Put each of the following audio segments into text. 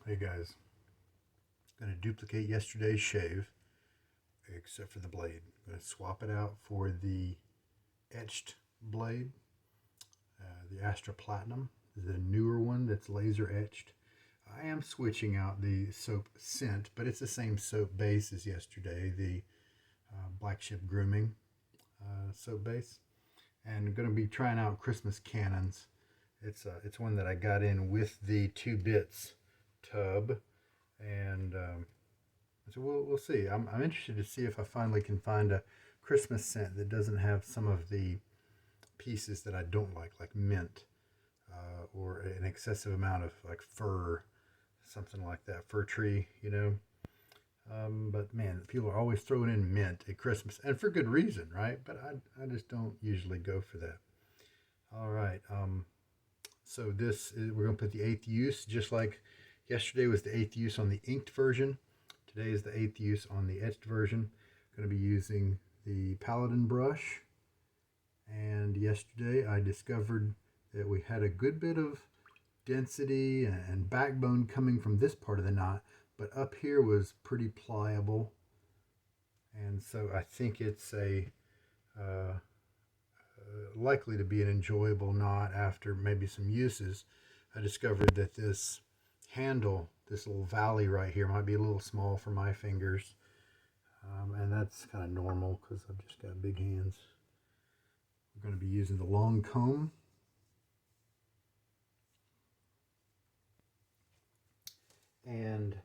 Hey guys, going to duplicate yesterday's shave, except for the blade. I'm going to swap it out for the etched blade, the Astra Platinum. This is a newer one that's laser etched. I am switching out the soap scent, but it's the same soap base as yesterday, the Black Ship Grooming soap base. And I'm going to be trying out Christmas Cannons. It's one that I got in with the 2 bits tub, and so we'll see. I'm interested to see if I finally can find a Christmas scent that doesn't have some of the pieces that I don't like mint, or an excessive amount of like fir, something like that, fir tree, you know. But man, people are always throwing in mint at Christmas, and for good reason, right? But I just don't usually go for that. All right. So this is, we're going to put the 8th use, just like yesterday was the 8th use on the inked version. Today is the 8th use on the etched version. I'm going to be using the Paladin brush. And yesterday I discovered that we had a good bit of density and backbone coming from this part of the knot, but up here was pretty pliable. And so I think it's likely to be an enjoyable knot after maybe some uses. I discovered that this handle, this little valley right here, might be a little small for my fingers, and that's kind of normal because I've just got big hands. We're going to be using the long comb, and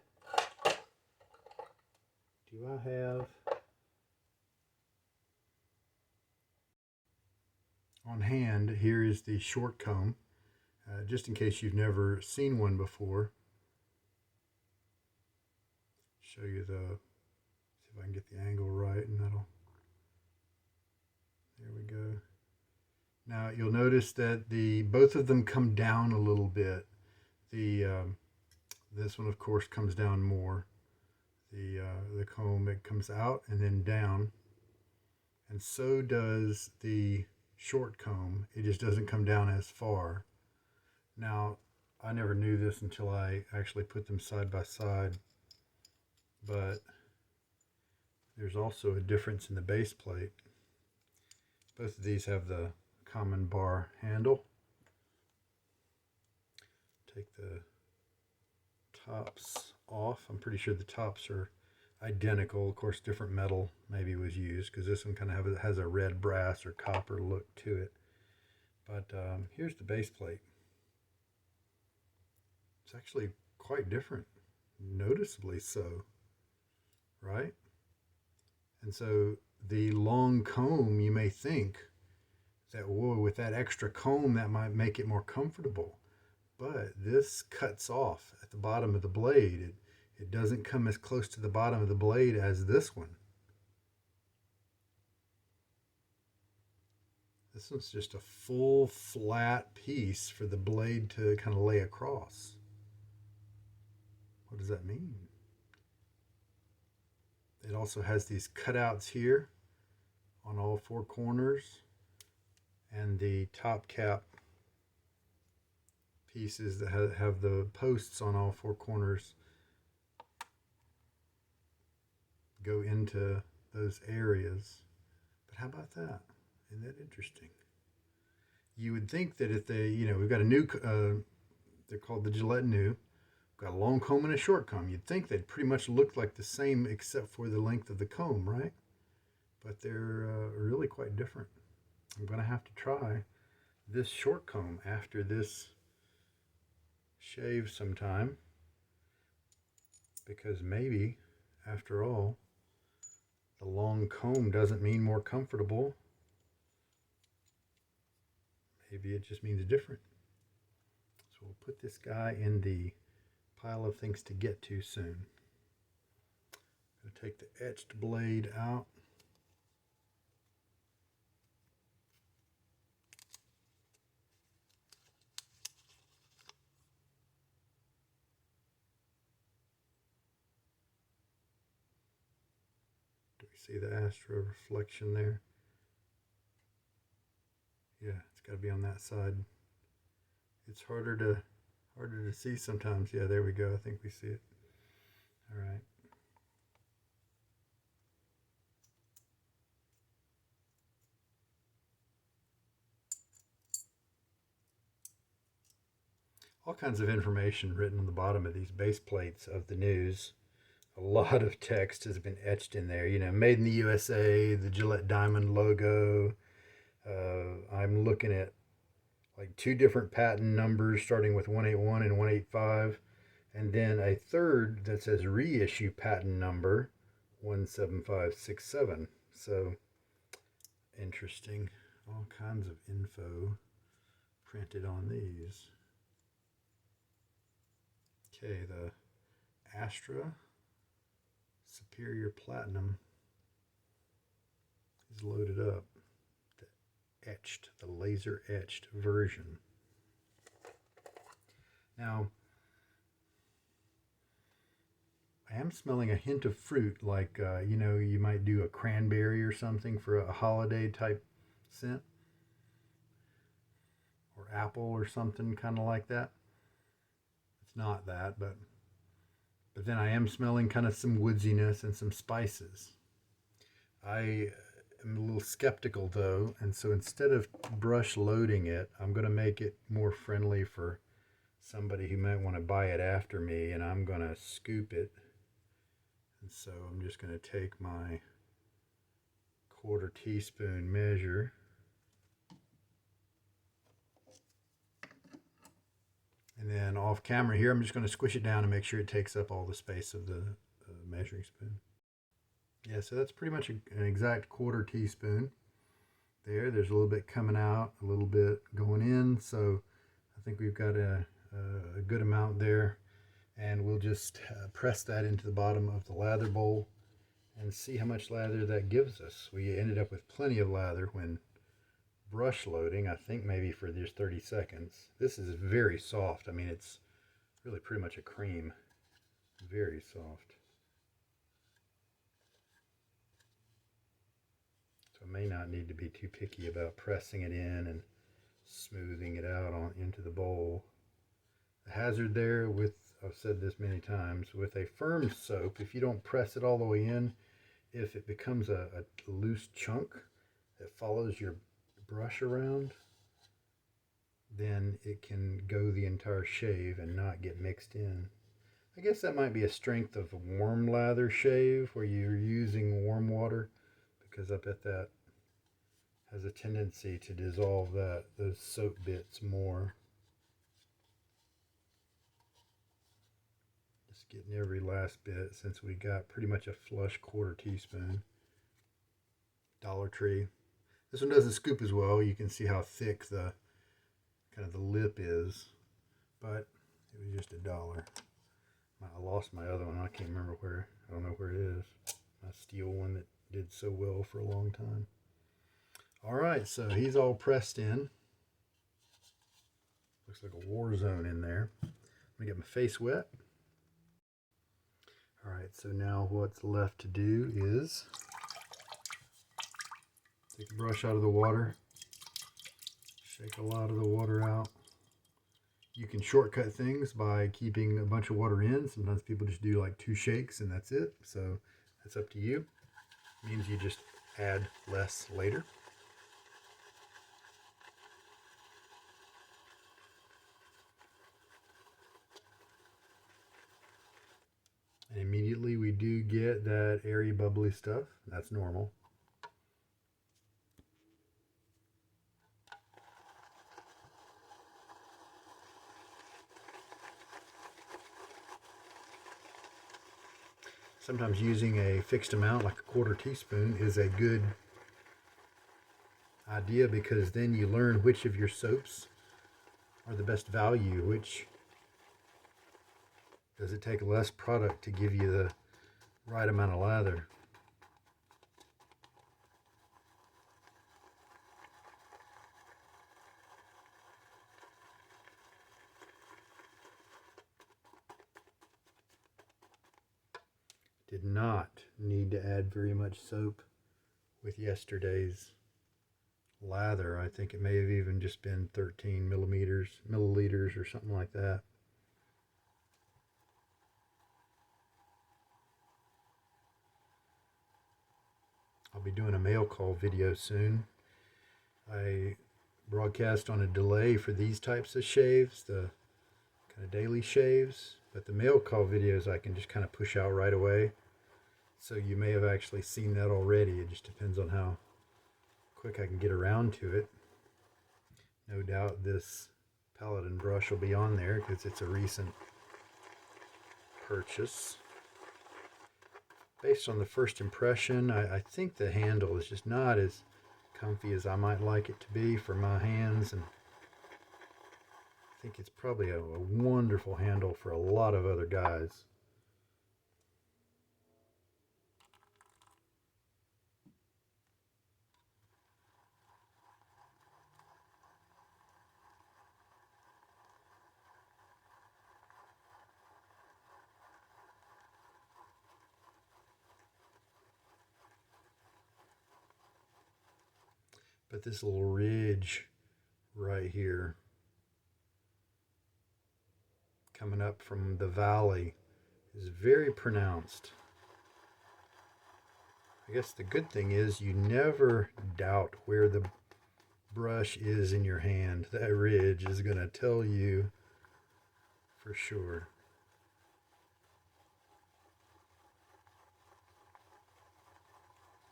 do I have on hand, here is the short comb, just in case you've never seen one before. Show you see if I can get the angle right, and there we go. Now you'll notice that both of them come down a little bit. This one of course comes down more. The comb, it comes out and then down, and so does the short comb. It just doesn't come down as far. Now, I never knew this until I actually put them side by side, but there's also a difference in the base plate. Both of these have the common bar handle. Take the tops off. I'm pretty sure the tops are identical. Of course, different metal maybe was used because this one kind of has a red brass or copper look to it. But here's the base plate. It's actually quite different, noticeably so, right? And so the long comb, you may think that, whoa, with that extra comb, that might make it more comfortable. But this cuts off at the bottom of the blade. It doesn't come as close to the bottom of the blade as this one. This one's just a full flat piece for the blade to kind of lay across. What does that mean? It also has these cutouts here on all 4 corners, and the top cap pieces that have the posts on all 4 corners go into those areas. But how about that? Isn't that interesting? You would think that if we've got a new, they're called the Gillette New, got a long comb and a short comb. You'd think they'd pretty much look like the same except for the length of the comb, right? But they're really quite different. I'm going to have to try this short comb after this shave sometime, because maybe, after all, the long comb doesn't mean more comfortable. Maybe it just means different. So we'll put this guy in the pile of things to get to soon. I'm going to take the etched blade out. Do we see the Astra reflection there? Yeah, it's got to be on that side. It's harder Harder to see sometimes. Yeah, there we go. I think we see it. All right. All kinds of information written on the bottom of these base plates of the news. A lot of text has been etched in there. You know, made in the USA, the Gillette diamond logo. I'm looking at like two different patent numbers starting with 181 and 185, and then a third that says reissue patent number 17567. So interesting. All kinds of info printed on these. Okay, the Astra Superior Platinum is loaded up. The etched, the laser etched version. Now, I am smelling a hint of fruit, like, you know, you might do a cranberry or something for a holiday type scent. Or apple or something kind of like that. It's not that, but then I am smelling kind of some woodsiness and some spices. I am a little skeptical though, and so instead of brush loading it, I'm going to make it more friendly for somebody who might want to buy it after me, and I'm going to scoop it. And so I'm just going to take my 1/4 teaspoon measure. And then off camera here, I'm just going to squish it down and make sure it takes up all the space of the measuring spoon. Yeah, so that's pretty much an exact 1/4 teaspoon. There's a little bit coming out, a little bit going in. So I think we've got a good amount there. And we'll just press that into the bottom of the lather bowl and see how much lather that gives us. We ended up with plenty of lather when brush loading, I think maybe for just 30 seconds. This is very soft. I mean, it's really pretty much a cream. Very soft. So I may not need to be too picky about pressing it in and smoothing it out into the bowl. The hazard there with, I've said this many times, with a firm soap, if you don't press it all the way in, if it becomes a loose chunk that follows your brush around, then it can go the entire shave and not get mixed in. I guess that might be a strength of warm lather shave where you're using warm water, because I bet that has a tendency to dissolve those soap bits more. Just getting every last bit, since we got pretty much a flush 1/4 teaspoon. Dollar Tree. This one doesn't scoop as well. You can see how thick the kind of the lip is, but it was just $1. I lost my other one. I can't remember where. I don't know where it is. My steel one that did so well for a long time. All right, so he's all pressed in. Looks like a war zone in there. I'm gonna get my face wet. All right, so now what's left to do is take the brush out of the water, shake a lot of the water out. You can shortcut things by keeping a bunch of water in. Sometimes people just do like 2 shakes and that's it. So that's up to you. It means you just add less later. And immediately we do get that airy, bubbly stuff. That's normal. Sometimes using a fixed amount, like a 1/4 teaspoon, is a good idea, because then you learn which of your soaps are the best value, which does it take less product to give you the right amount of lather. Did not need to add very much soap with yesterday's lather. I think it may have even just been 13 milliliters or something like that. I'll be doing a mail call video soon. I broadcast on a delay for these types of shaves, the kind of daily shaves, but the mail call videos I can just kind of push out right away. So you may have actually seen that already. It just depends on how quick I can get around to it. No doubt this Paladin brush will be on there because it's a recent purchase. Based on the first impression, I think the handle is just not as comfy as I might like it to be for my hands, and I think it's probably a wonderful handle for a lot of other guys. But this little ridge right here coming up from the valley is very pronounced. I guess the good thing is you never doubt where the brush is in your hand. That ridge is going to tell you for sure.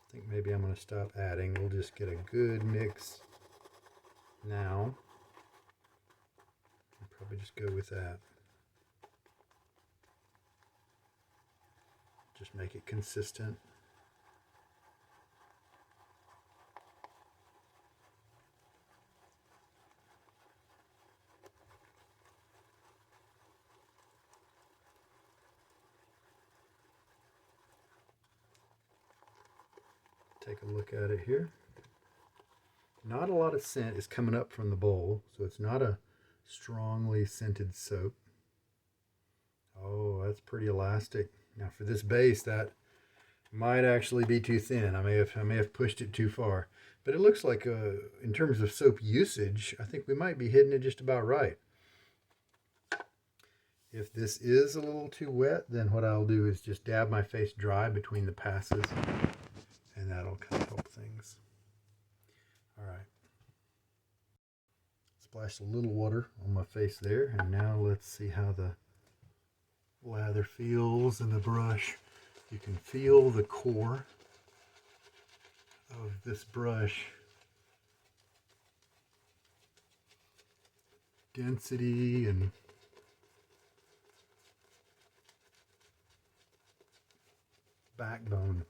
I think maybe I'm going to stop adding. We'll just get a good mix now. I'll probably just go with that. Just make it consistent. Take a look at it here. Not a lot of scent is coming up from the bowl, so it's not a strongly scented soap. Oh, that's pretty elastic. Now for this base, that might actually be too thin. I may have pushed it too far. But it looks like in terms of soap usage, I think we might be hitting it just about right. If this is a little too wet, then what I'll do is just dab my face dry between the passes, and that'll kind of help things. All right. Splashed a little water on my face there, and now let's see how the lather feels in the brush. You can feel the core of this brush. Density and backbone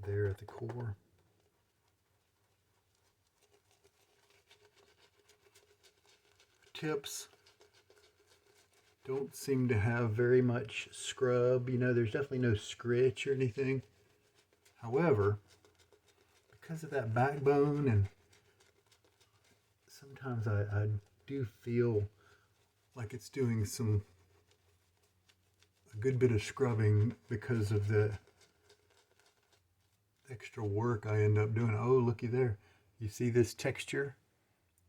there at the core. Tips don't seem to have very much scrub. You know, there's definitely no scritch or anything. However, because of that backbone, and sometimes I do feel like it's doing a good bit of scrubbing because of the extra work I end up doing. Oh, looky there. You see this texture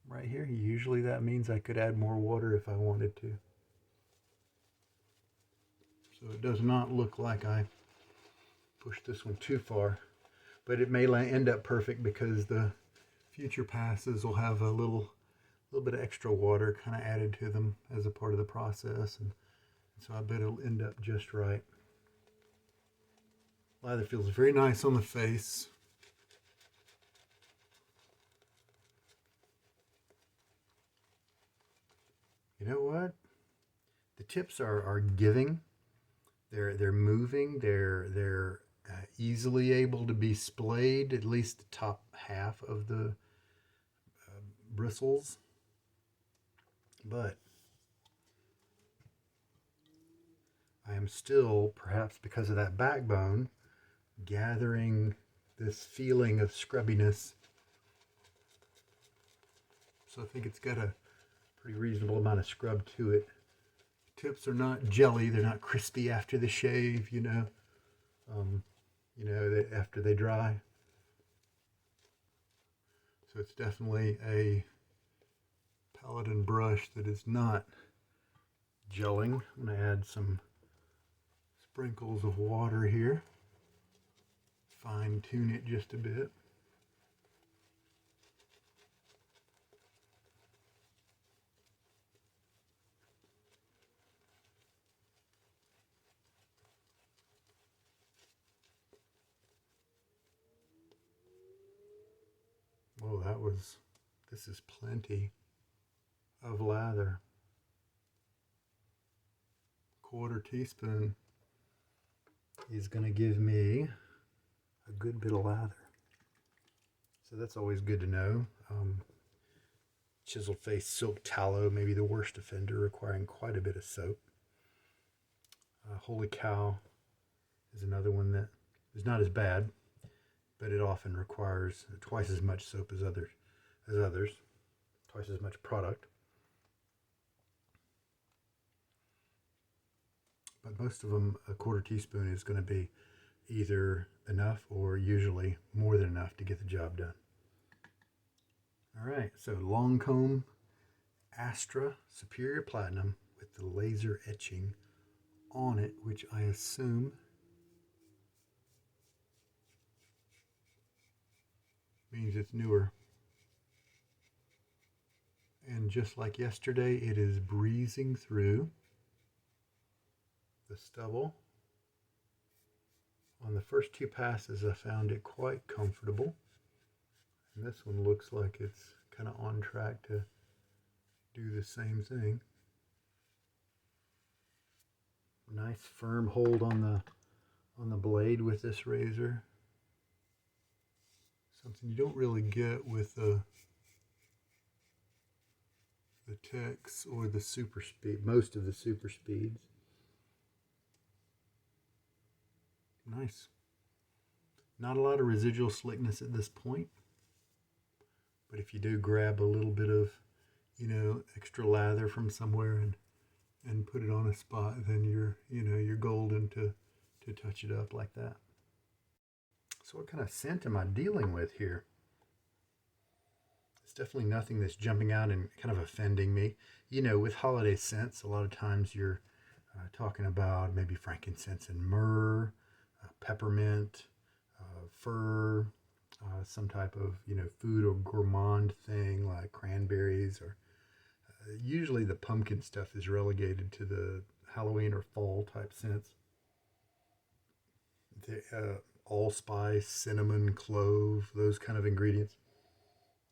right here? Usually that means I could add more water if I wanted to. So it does not look like I pushed this one too far, but it may end up perfect because the future passes will have a little bit of extra water kind of added to them as a part of the process, and so I bet it'll end up just right. Lather feels very nice on the face. You know what? The tips are giving. They're moving. They're easily able to be splayed, at least the top half of the bristles. But I am still, perhaps because of that backbone, gathering this feeling of scrubbiness. So I think it's got a pretty reasonable amount of scrub to it. Tips are not jelly; they're not crispy after the shave. After they dry. So it's definitely a Paladin brush that is not gelling. I'm going to add some sprinkles of water here. fine tune it just a bit. Oh, this is plenty of lather. 1/4 teaspoon is going to give me a good bit of lather. So that's always good to know. Chiseled face silk tallow, maybe the worst offender, requiring quite a bit of soap. Holy cow is another one that is not as bad, but it often requires twice as much soap as others, twice as much product. But most of them, a 1/4 teaspoon is going to be either enough or usually more than enough to get the job done. All right, so long comb Astra Superior Platinum with the laser etching on it, which I assume means it's newer. And just like yesterday, it is breezing through the stubble. On the first 2 passes, I found it quite comfortable. And this one looks like it's kind of on track to do the same thing. Nice firm hold on the blade with this razor. Something you don't really get with the Techs or the Super Speed, most of the Super Speeds. Nice. Not a lot of residual slickness at this point, but if you do grab a little bit of, extra lather from somewhere and put it on a spot, then you're golden to touch it up like that. So what kind of scent am I dealing with here? It's definitely nothing that's jumping out and kind of offending me. With holiday scents, a lot of times you're talking about maybe frankincense and myrrh, peppermint, fir, some type of food or gourmand thing like cranberries, or usually the pumpkin stuff is relegated to the Halloween or fall type scents. The allspice, cinnamon, clove, those kind of ingredients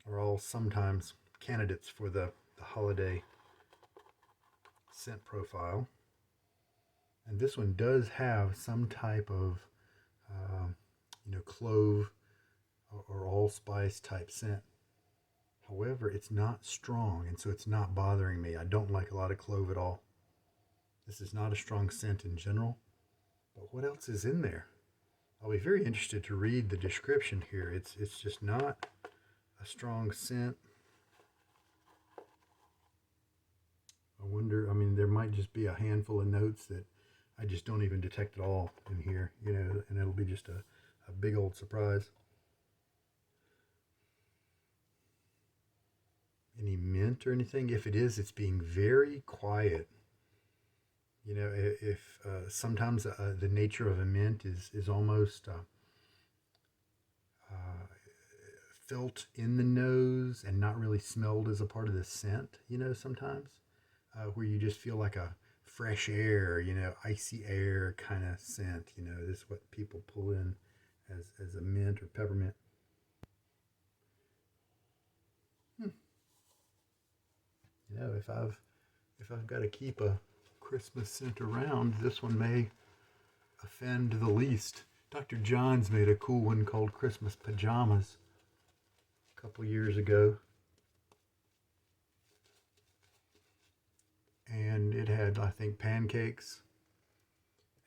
are all sometimes candidates for the holiday scent profile. And this one does have some type of clove or allspice type scent. However, it's not strong, and so it's not bothering me. I don't like a lot of clove at all. This is not a strong scent in general. But what else is in there? I'll be very interested to read the description here. It's just not a strong scent. I wonder, there might just be a handful of notes that I just don't even detect at all in here, and it'll be just a big old surprise. Any mint or anything? If it is, it's being very quiet. If sometimes the nature of a mint is almost felt in the nose and not really smelled as a part of the scent, sometimes, where you just feel like a fresh air, icy air kind of scent, this is what people pull in as a mint or peppermint. If I've got to keep a Christmas scent around, this one may offend the least. Dr. John's made a cool one called Christmas Pajamas a couple years ago. And it had, I think, pancakes.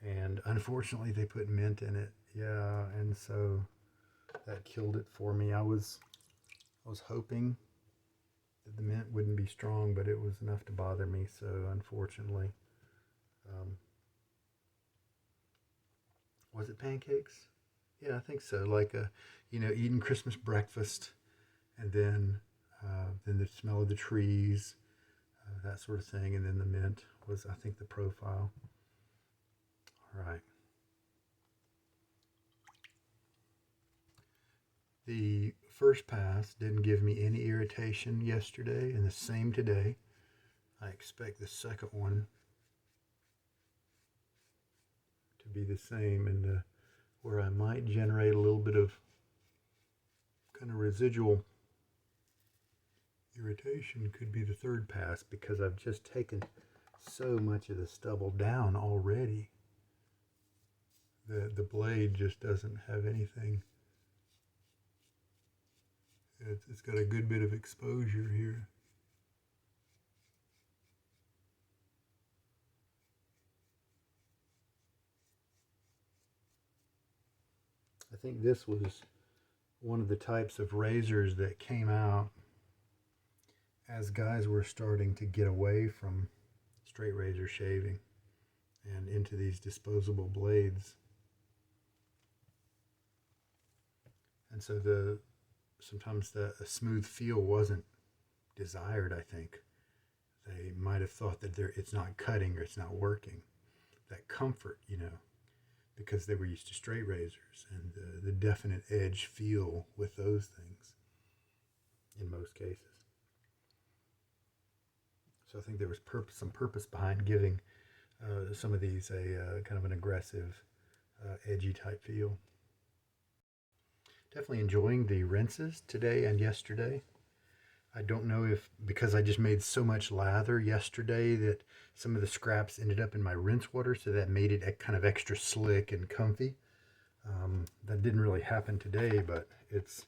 And unfortunately, they put mint in it. Yeah, and so that killed it for me. I was hoping that the mint wouldn't be strong, but it was enough to bother me. So unfortunately, was it pancakes? Yeah, I think so. Like eating Christmas breakfast, and then the smell of the trees, that sort of thing, and then the mint was, I think, the profile. All right. The first pass didn't give me any irritation yesterday, and the same today. I expect the second one to be the same, and where I might generate a little bit of kind of residual irritation could be the third pass, because I've just taken so much of the stubble down already. The blade just doesn't have anything. It's got a good bit of exposure here. I think this was one of the types of razors that came out as guys were starting to get away from straight razor shaving and into these disposable blades. And so sometimes the smooth feel wasn't desired, I think. They might have thought that it's not cutting or it's not working. That comfort, because they were used to straight razors and the definite edge feel with those things in most cases. So I think there was some purpose behind giving some of these a kind of an aggressive, edgy type feel. Definitely enjoying the rinses today and yesterday. I don't know if, because I just made so much lather yesterday, that some of the scraps ended up in my rinse water, so that made it kind of extra slick and comfy. That didn't really happen today, but it's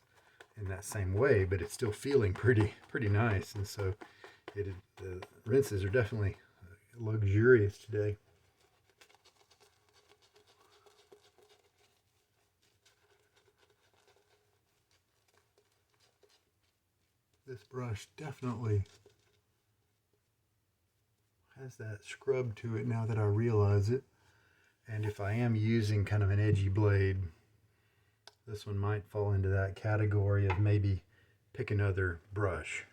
in that same way, but it's still feeling pretty nice. And so the rinses are definitely luxurious today. This brush definitely has that scrub to it now that I realize it. And if I am using kind of an edgy blade, this one might fall into that category of maybe pick another brush,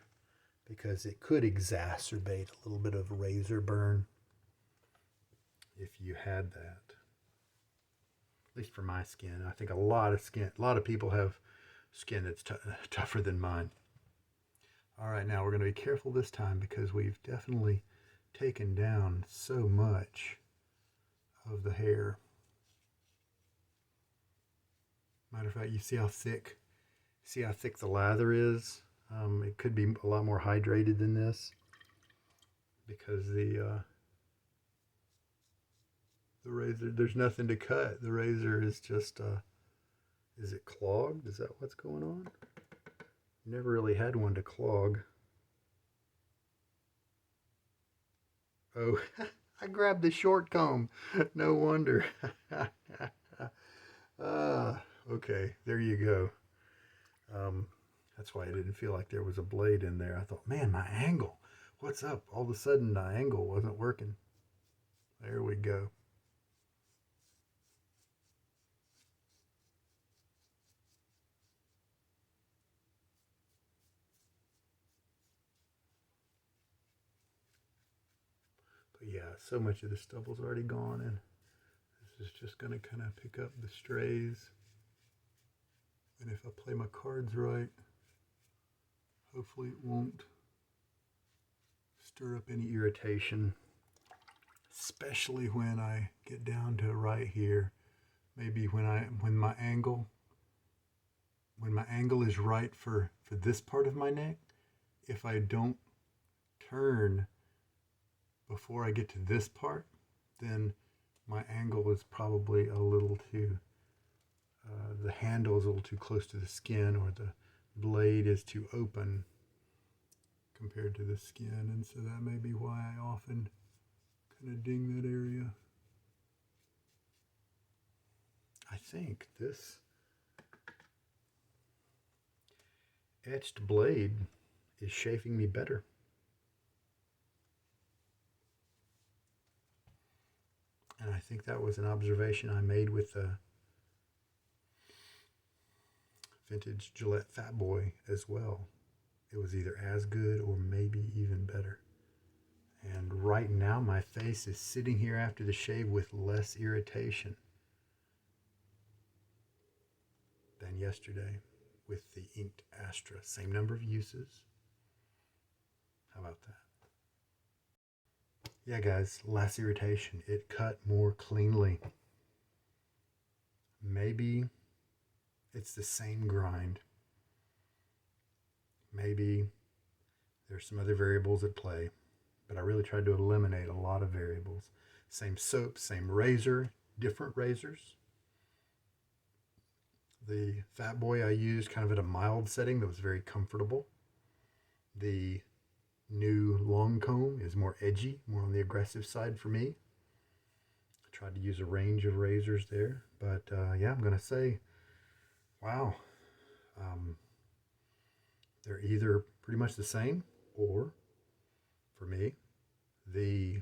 because it could exacerbate a little bit of razor burn if you had that. At least for my skin. I think a lot of people have skin that's tougher than mine. All right, now we're going to be careful this time, because we've definitely taken down so much of the hair. Matter of fact, you see how thick the lather is? It could be a lot more hydrated than this, because the razor, there's nothing to cut. The razor is just, is it clogged? Is that what's going on? Never really had one to clog. Oh, I grabbed the short comb. No wonder. Okay, there you go. That's why I didn't feel like there was a blade in there. I thought, man, my angle. What's up? All of a sudden, the angle wasn't working. There we go. But yeah, so much of the stubble's already gone, and this is just going to kind of pick up the strays. And if I play my cards right, hopefully it won't stir up any irritation, especially when I get down to right here. Maybe when my angle is right for this part of my neck, if I don't turn before I get to this part, then my angle is probably a little too, the handle is a little too close to the skin, or the blade is too open compared to the skin, and so that may be why I often kind of ding that area. I think this etched blade is shaving me better. And I think that was an observation I made with the vintage Gillette Fat Boy as well. It was either as good or maybe even better. And right now my face is sitting here after the shave with less irritation than yesterday, with the inked Astra. Same number of uses. How about that? Yeah, guys, less irritation. It cut more cleanly. Maybe it's the same grind. Maybe there's some other variables at play, but I really tried to eliminate a lot of variables. Same soap, same razor, different razors. The Fat Boy I used kind of at a mild setting that was very comfortable. The new long comb is more edgy, more on the aggressive side for me. I tried to use a range of razors there, but yeah, I'm going to say, wow, they're either pretty much the same, or for me, the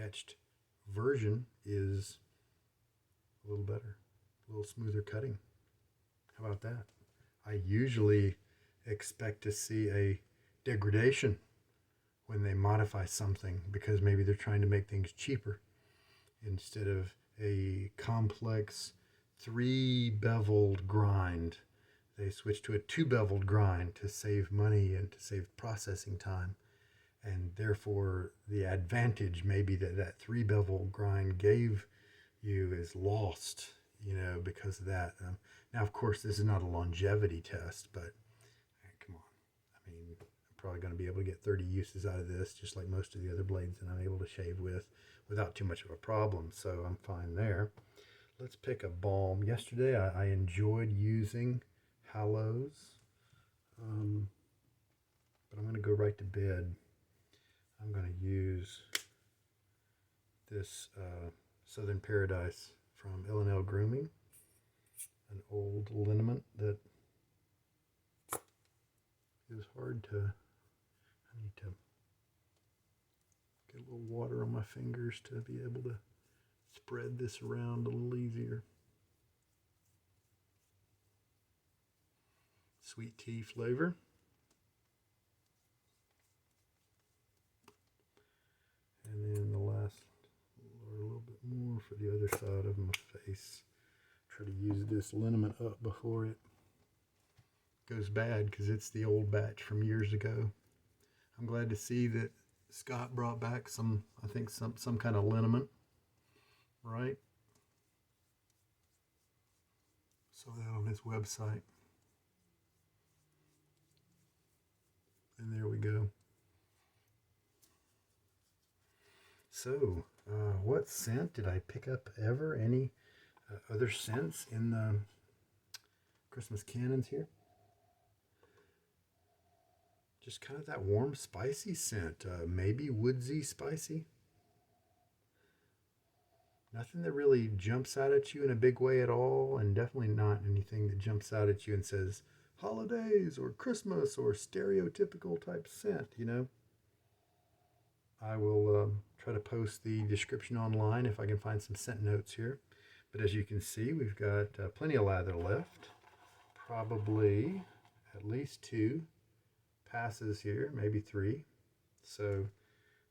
etched version is a little better, a little smoother cutting. How about that? I usually expect to see a degradation when they modify something because maybe they're trying to make things cheaper instead of a complex 3-beveled grind. They switch to a 2-beveled grind to save money and to save processing time. And therefore, the advantage maybe that 3-bevel grind gave you is lost, because of that. Now, of course, this is not a longevity test, but come on. I mean, I'm probably going to be able to get 30 uses out of this, just like most of the other blades that I'm able to shave with without too much of a problem. So I'm fine there. Let's pick a balm. Yesterday, I enjoyed using Hallows, but I'm going to go right to bed. I'm going to use this Southern Paradise from L&L Grooming, an old liniment that is hard to, I need to get a little water on my fingers to be able to spread this around a little easier. Sweet tea flavor. And then the last, or a little bit more for the other side of my face. Try to use this liniment up before it goes bad because it's the old batch from years ago. I'm glad to see that Scott brought back some kind of liniment, right? Saw that on his website. And there we go. So, what scent did I pick up ever? Any other scents in the Christmas cannons here? Just kind of that warm, spicy scent. Maybe woodsy spicy. Nothing that really jumps out at you in a big way at all, and definitely not anything that jumps out at you and says holidays or Christmas or stereotypical type scent, I will try to post the description online if I can find some scent notes here. But as you can see, we've got plenty of lather left. Probably at least 2 passes here, maybe 3. So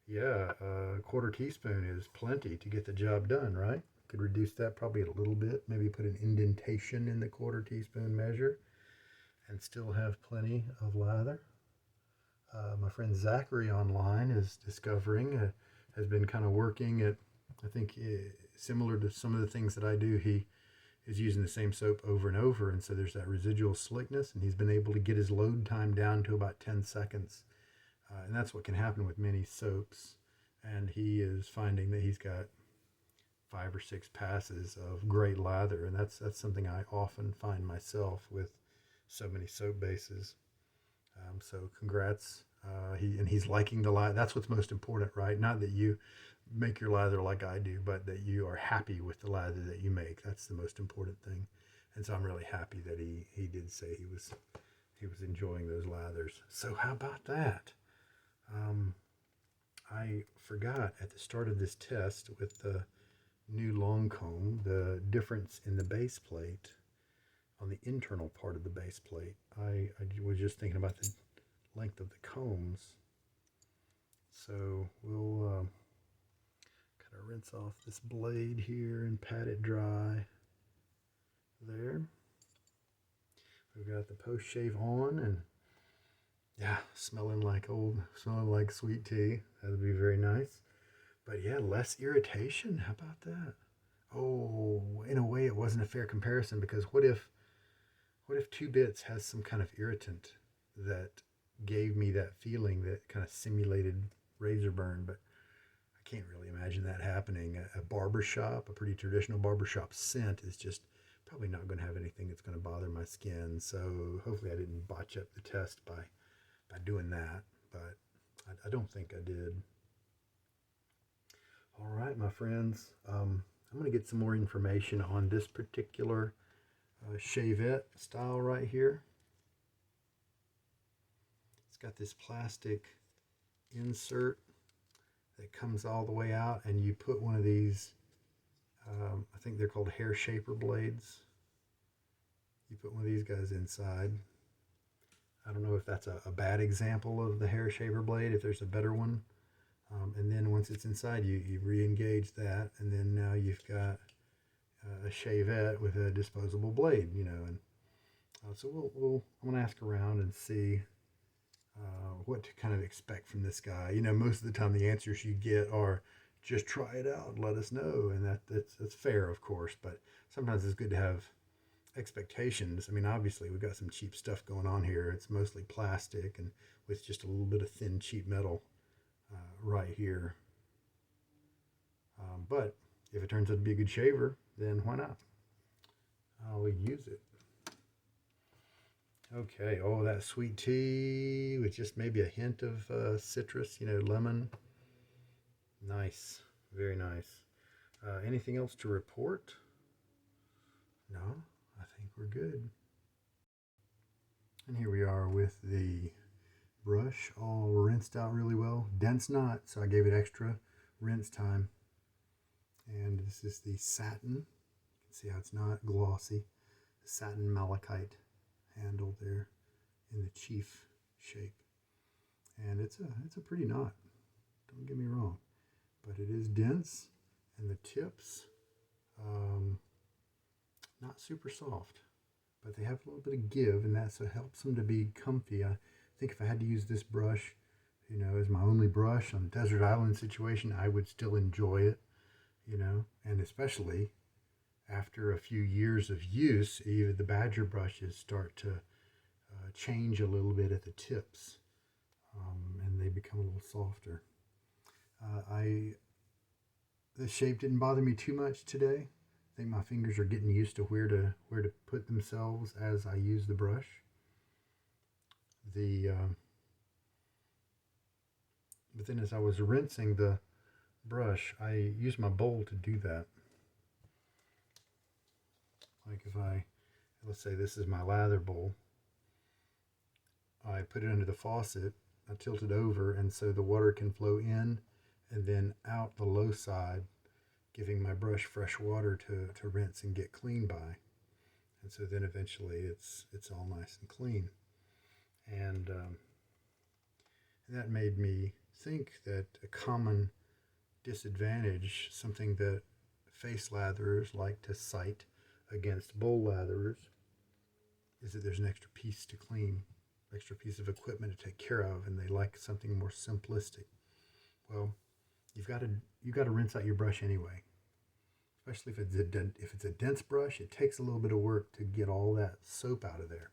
yeah, a 1/4 teaspoon is plenty to get the job done, right? Could reduce that probably a little bit, maybe put an indentation in the 1/4 teaspoon measure and still have plenty of lather. My friend Zachary online is discovering, has been kind of working at, I think, similar to some of the things that I do. He is using the same soap over and over, and so there's that residual slickness, and he's been able to get his load time down to about 10 seconds. And that's what can happen with many soaps. And he is finding that he's got 5 or 6 passes of great lather, and that's something I often find myself with so many soap bases. So congrats. He's liking the lather. That's what's most important, right? Not that you make your lather like I do, but that you are happy with the lather that you make. That's the most important thing. And so I'm really happy that he did say he was enjoying those lathers. So how about that? I forgot at the start of this test with the new long comb, the difference in the base plate on the internal part of the base plate. I was just thinking about the length of the combs. So we'll kind of rinse off this blade here and pat it dry there. we've got the post shave on, and yeah, smelling like sweet tea. That would be very nice. But yeah, less irritation. How about that? Oh, in a way, it wasn't a fair comparison, because what if two bits has some kind of irritant that gave me that feeling that kind of simulated razor burn? But I can't really imagine that happening. A barber shop, a pretty traditional barbershop scent is just probably not going to have anything that's going to bother my skin. So hopefully I didn't botch up the test by doing that, but I don't think I did. All right, my friends, I'm going to get some more information on this particular Shavette style right here. It's got this plastic insert that comes all the way out, and you put one of these, I think they're called hair shaper blades. You put one of these guys inside. I don't know if that's a bad example of the hair shaper blade, if there's a better one. And then once it's inside, you re-engage that, and then now you've got a Shavette with a disposable blade, and so I'm going to ask around and see what to kind of expect from this guy. Most of the time the answers you get are just try it out, let us know, and that's fair, of course, but sometimes it's good to have expectations. I mean, obviously we've got some cheap stuff going on here. It's mostly plastic and with just a little bit of thin, cheap metal right here. But if it turns out to be a good shaver, then why not? I'll use it. Okay, oh, that sweet tea with just maybe a hint of citrus, lemon. Nice, very nice. Anything else to report? No, I think we're good. And here we are with the brush all rinsed out really well. Dense not, so I gave it extra rinse time. And this is the Satin. You can see how it's not glossy. The Satin Malachite handle there in the chief shape. And it's a pretty knot, don't get me wrong. But it is dense, and the tips, not super soft. But they have a little bit of give, and that helps them to be comfy. I think if I had to use this brush, as my only brush on a desert island situation, I would still enjoy it, and especially after a few years of use, even the Badger brushes start to change a little bit at the tips, and they become a little softer. The shape didn't bother me too much today. I think my fingers are getting used to where to put themselves as I use the brush. But then as I was rinsing the brush, I used my bowl to do that. Like let's say this is my lather bowl, I put it under the faucet, I tilt it over, and so the water can flow in and then out the low side, giving my brush fresh water to rinse and get clean by. And so then eventually it's all nice and clean. And that made me think that a common disadvantage, something that face latherers like to cite against bowl latherers, is that there's an extra piece to clean, extra piece of equipment to take care of, and they like something more simplistic. Well, you've got to rinse out your brush anyway. Especially if it's a dense brush, it takes a little bit of work to get all that soap out of there.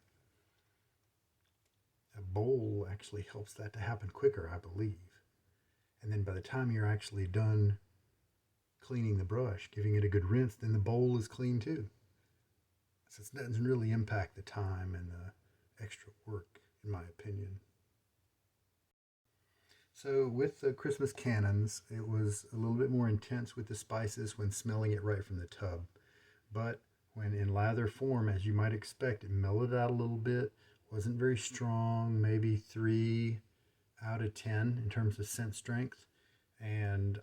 A bowl actually helps that to happen quicker, I believe. And then by the time you're actually done cleaning the brush, giving it a good rinse, then the bowl is clean too. So it doesn't really impact the time and the extra work, in my opinion. So with the Christmas cannons, it was a little bit more intense with the spices when smelling it right from the tub. But when in lather form, as you might expect, it mellowed out a little bit, wasn't very strong, maybe 3 out of 10 in terms of scent strength. And